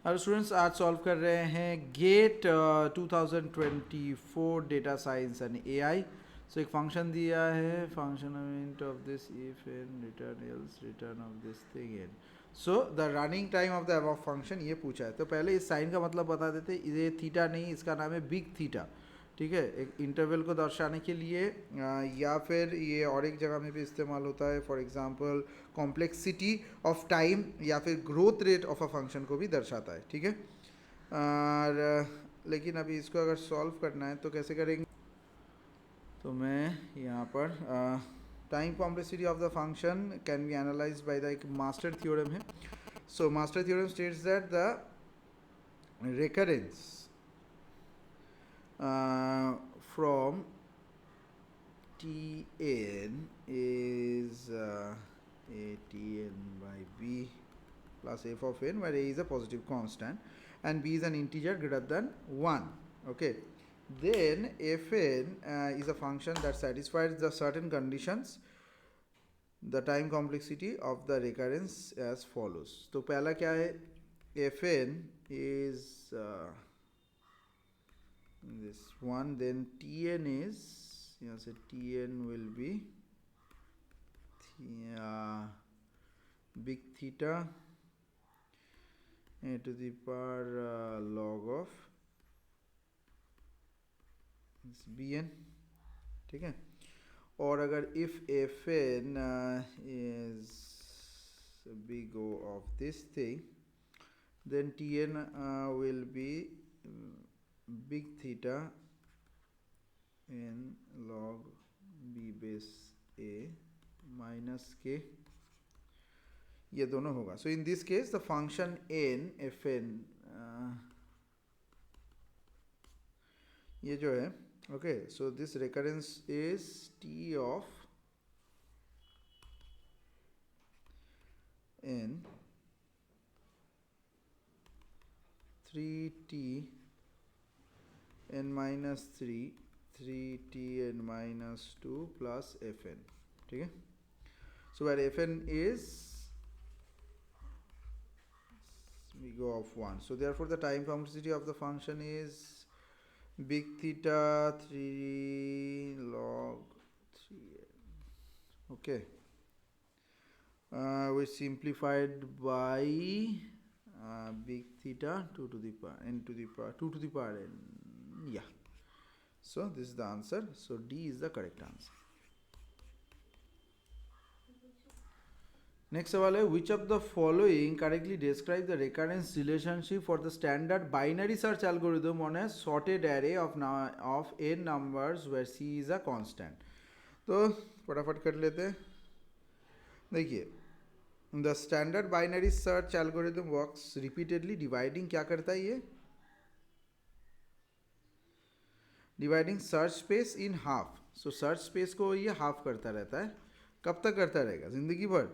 और स्टूडेंट्स आज सॉल्व कर रहे हैं GATE 2024 data science and AI. So एक फंक्शन दिया है, function of this if and return else return of this thing and so the running time of the above function ये पूछा है। तो पहले इस साइन का मतलब बता देते, ये थीटा नहीं, इसका नाम है बिग थीटा। ठीक है, एक इंटरवल को दर्शाने के लिए या फिर ये और एक जगह में भी इस्तेमाल होता है, for example complexity of time या फिर growth rate of a function को भी दर्शाता है। ठीक है, और लेकिन अभी इसको अगर सॉल्व करना है तो कैसे करेंगे, तो मैं यहाँ पर time complexity of the function can be analyse by the एक मास्टर थ्योरम है। So master theorem states that the recurrence from Tn is a Tn by b plus f of n, where a is a positive constant and b is an integer greater than 1. Okay, then fn is a function that satisfies the certain conditions, the time complexity of the recurrence as follows. तो पहला क्या है, fn is this one, then Tn is, यहाँ से Tn will be big theta a to the power log of bn. ठीक है, और अगर if fn is big O of this thing, then Tn will be big theta in log b base a minus k, ये दोनों होगा. So in this case the function n fn ये जो है, okay, so this recurrence is t of n 3t n minus 3 3t n minus 2 plus fn. ठीक है, so where fn is we go of 1, so therefore the time complexity of the function is big theta 3 log 3n. Okay, we simplified by big theta 2 to the power n to the power 2 to the power n. Yeah, so this is the answer. So D is the correct answer. Next सवाल है, which of the following correctly describe the recurrence relationship for the standard binary search algorithm on a sorted array of n numbers where c is a constant. तो फटाफट कर लेते हैं. देखिए, the standard binary search algorithm works repeatedly dividing, क्या करता है ये, dividing search space in half. So search space को ये हाफ करता रहता है. कब तक करता रहेगा, जिंदगी भर.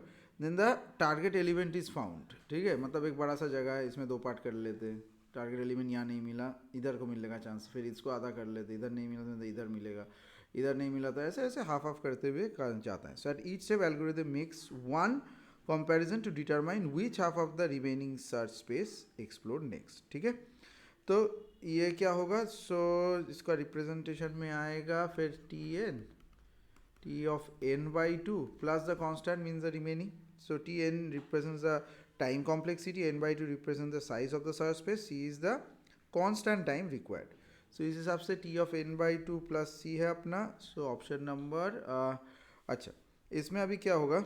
Then the target element is found. ठीक है, मतलब एक बड़ा सा जगह है, इसमें दो पार्ट कर लेते हैं. टारगेट एलिमेंट यहाँ नहीं मिला, इधर को मिलने का चांस, फिर इसको आधा कर लेते, इधर नहीं मिला तो इधर मिलेगा, इधर नहीं मिला तो ऐसे ऐसे हाफ हाफ करते हुए जाता है. So at each step algorithm makes one comparison to determine which half of the remaining search space explore next. ठीक है, तो ये क्या होगा, सो इसका रिप्रेजेंटेशन में आएगा फिर t of n by 2 plus the constant means the remaining. So Tn represents the time complexity, n by 2 represents the size of the search space, c is the constant time required. So इस हिसाब से t of n by 2 plus c है अपना. So option number अच्छा, इसमें अभी क्या होगा,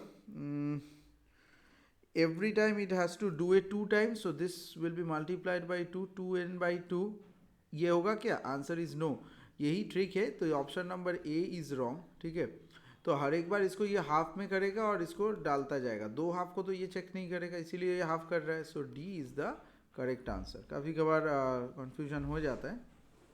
every time it has to do it 2 times, so this will be multiplied by 2n by 2. ये होगा क्या, आंसर इज नो. यही ट्रिक है, तो option number A is wrong. ठीक है, तो हर एक बार इसको ये हाफ में करेगा और इसको डालता जाएगा, दो हाफ को तो ये चेक नहीं करेगा, इसीलिए ये हाफ कर रहा है. So D is the correct answer. काफ़ी कबार कंफ्यूजन हो जाता है,